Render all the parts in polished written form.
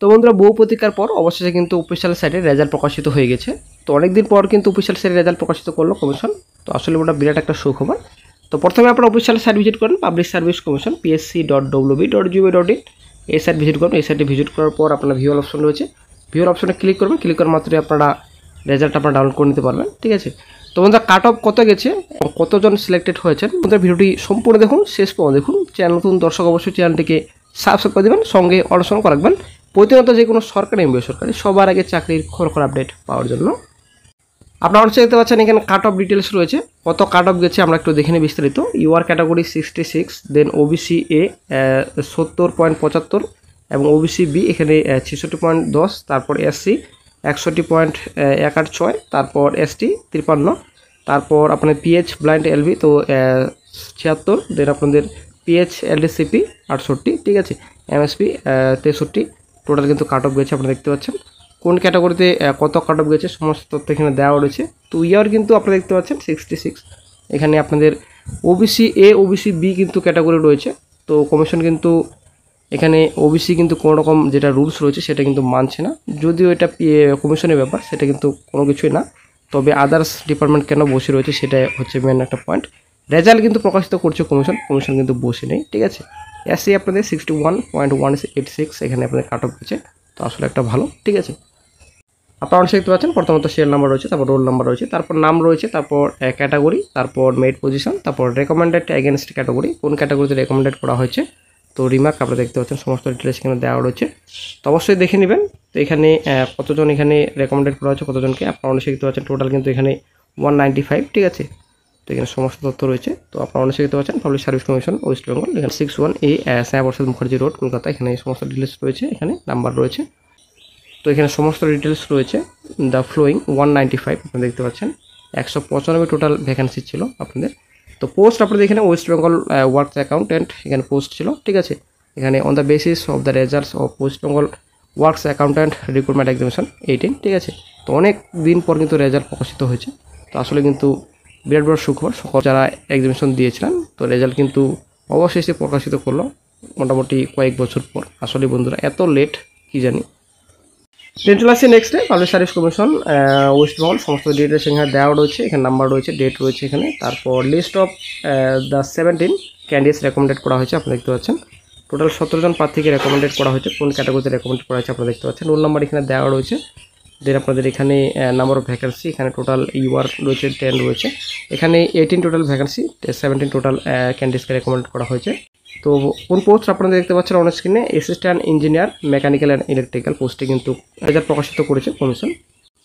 তো বন্ধুরা বহু প্রতীক্ষার পর অবশেষে কিন্তু অফিসিয়াল সাইটে রেজাল্ট প্রকাশিত হয়ে গেছে। তো অনেকদিন পর কিন্তু অফিসিয়াল সাইটে রেজাল্ট প্রকাশিত করলো কমিশন। তো আসলে ওটা বিরাট একটা সুখবর। তো প্রথমে আপনারা অফিসিয়াল সাইট ভিজিট করেন পাবলিক সার্ভিস কমিশন psc.wb.gov.in এই সাইট ভিজিট করুন। এই সাইটে ভিজিট করার পর আপনার ভিউয়াল অপশন রয়েছে, ভিউয়াল অপশনে ক্লিক করবেন। ক্লিক করার মাত্রই আপনারা রেজাল্ট আপনারা ডাউনলোড করে নিতে পারবেন। ঠিক আছে, তো বন্ধুরা কাট অফ কত গেছে, কতজন সিলেক্টেড হয়েছেন, বন্ধুরা ভিডিওটি সম্পূর্ণ দেখুন, শেষ পর্যন্ত দেখুন। চ্যানেল নতুন দর্শক অবশ্যই চ্যানেলটিকে সাবস্ক্রাইব করে দেবেন, সঙ্গে অনুসরণ রাখবেন প্রতিনিয়ত যে কোনো সরকারি এবং বেসরকারি সবার আগে চাকরির খবর আপডেট পাওয়ার জন্য। আপনারা অবশ্যই দেখতে পাচ্ছেন এখানে কাট অফ ডিটেলস রয়েছে, কত কাট অফ গেছে আমরা একটু দেখে নিই বিস্তারিত। ইউআর ক্যাটাগরি 66, দেন ওবিসি এ 70.75 এবং ওবিসি বি এখানে 66.10, তারপর এসসি 61.186, তারপর এসটি 53, তারপর আপনার পিএইচ ব্লাইন্ড এলভি তো 76, দেন আপনাদের পিএইচ এলডিসিপি 68, ঠিক আছে, এমএসপি 63। টোটাল কিন্তু কাট অফ গেছে আপনারা দেখতে পাচ্ছেন। কোন ক্যাটাগরিতে কত কাট অফ গেছে সমস্ত তথ্য এখানে দেওয়া রয়েছে। তো ইয়ার কিন্তু আপনারা দেখতে পাচ্ছেন 66। এখানে আপনাদের ওবিসি এ ওবিসি বি কিন্তু ক্যাটাগরি রয়েছে। তো কমিশন কিন্তু এখানে ওবিসি কিন্তু কোনো রকম যেটা রুলস রয়েছে সেটা কিন্তু মানছে না, যদিও এটা কমিশনের ব্যাপার, সেটা কিন্তু কোনো কিছুই না। তবে আদার্স ডিপার্টমেন্ট কেন বসে রয়েছে সেটা হচ্ছে মেন একটা পয়েন্ট। রেজাল্ট কিন্তু প্রকাশিত করছে কমিশন, কমিশন কিন্তু বসে নেই। ঠিক আছে, এসসি আপনাদের 61.186 এখানে আপনাদের কাট অফ গেছে। তো আসলে একটা ভালো। ঠিক আছে, আপনারা অনেক দেখতে পাচ্ছেন প্রথমত সিরিয়াল নাম্বার রয়েছে, তারপর রোল নাম্বার রয়েছে, তারপর নাম রয়েছে, তারপর ক্যাটাগরি, তারপর মেড পজিশন, তারপর রেকমেন্ডেড এগেনস্ট ক্যাটাগরি, কোন ক্যাটাগরিতে রেকমেন্ডেড করা হয়েছে। তো রিমার্ক আপনারা দেখতে পাচ্ছেন সমস্ত ডিটেলস এখানে দেওয়া রয়েছে। তো অবশ্যই দেখে নেবেন। তো এখানে কতজন এখানে রেকমেন্ডেড করা হয়েছে, কতজনকে আপনারা অনেক দেখতে পাচ্ছেন। টোটাল কিন্তু এখানে 195। ঠিক আছে, তো এখানে সমস্ত তথ্য রয়েছে। তো আপনারা অনেক দেখতে পাচ্ছেন public service commission West Bengal, এখানে 61A শ্যামপ্রসাদ মুখার্জি রোড কলকাতা, এখানে সমস্ত ডিটেলস রয়েছে, এখানে নাম্বার রয়েছে। তো এখানে সমস্ত ডিটেলস রয়েছে। দ্য ফ্লোয়িং 195 আপনারা দেখতে পাচ্ছেন, 195 টোটাল ভ্যাকেন্সি ছিল আপনাদের। তো পোস্ট আপনাদের এখানে ওয়েস্ট বেঙ্গল ওয়ার্কস অ্যাকাউন্টেন্ট এখানে পোস্ট ছিল। ঠিক আছে, এখানে on the basis of the results of West Bengal works accountant recruitment examination 18। ঠিক আছে, তো অনেক দিন পর কিন্তু রেজাল্ট প্রকাশিত হয়েছে। তো আসলে কিন্তু বিরাট বড় সুখবর সকল যারা এক্সামিনেশন দিয়েছিলেন। তো রেজাল্ট কিন্তু অবশেষে প্রকাশিত করলো মোটামুটি কয়েক বছর পর। আসলে বন্ধুরা এত লেট কি জানি। দেন চলে আসছে নেক্সটে public service commission West Bengal, সমস্ত ডিটেলস এখানে দেওয়া রয়েছে, এখানে নাম্বার রয়েছে, ডেট রয়েছে এখানে। তারপর list of the 17 candidates recommended করা হয়েছে আপনারা দেখতে পাচ্ছেন। টোটাল 17 জন প্রার্থীকে রেকমেন্ডেড করা হয়েছে, কোন ক্যাটাগরিতে রেকমেন্ডেড করা হয়েছে আপনারা দেখতে পাচ্ছেন। রোল নাম্বার এখানে দেওয়া রয়েছে। দেন আপনাদের এখানে নাম্বার অফ ভ্যাকেন্সি, এখানে টোটাল ইউআর রয়েছে 10 রয়েছে, এখানে 18 টোটাল ভ্যাকেন্সি, 17 টোটাল ক্যান্ডিডেটসকে রেকমেন্ড করা হয়েছে। তো কোন পোস্ট আপনারা দেখতে পাচ্ছেন অন স্ক্রিনে, assistant engineer mechanical and electrical পোস্টে কিন্তু রেজাল্ট প্রকাশিত করেছে কমিশন।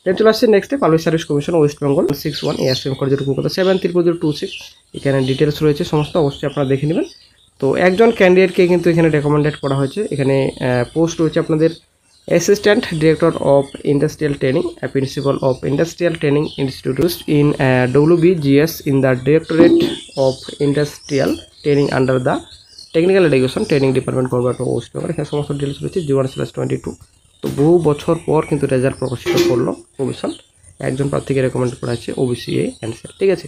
দেন চলে আসছে নেক্সটে public service commission West Bengal 61 ASM college Kolkata 734026 এখানে ডিটেলস রয়েছে সমস্ত, অবশ্যই আপনারা দেখে নেবেন। তো একজন ক্যান্ডিডেটকে কিন্তু এখানে রেকমেন্ডেড করা হয়েছে। এখানে পোস্ট রয়েছে আপনাদের assistant director of industrial training, principal of industrial training institutes in WBGS in the directorate of industrial training under the technical education training department government of West Bengal. এখানে সমস্ত ডিটেলস রয়েছে 01/22। তো বহু বছর পর কিন্তু রেজাল্ট প্রকাশিত করলো কমিশন, একজন প্রার্থীকে রেকমেন্ড করা হয়েছে ওবিসি এ ক্যান্সেল। ঠিক আছে।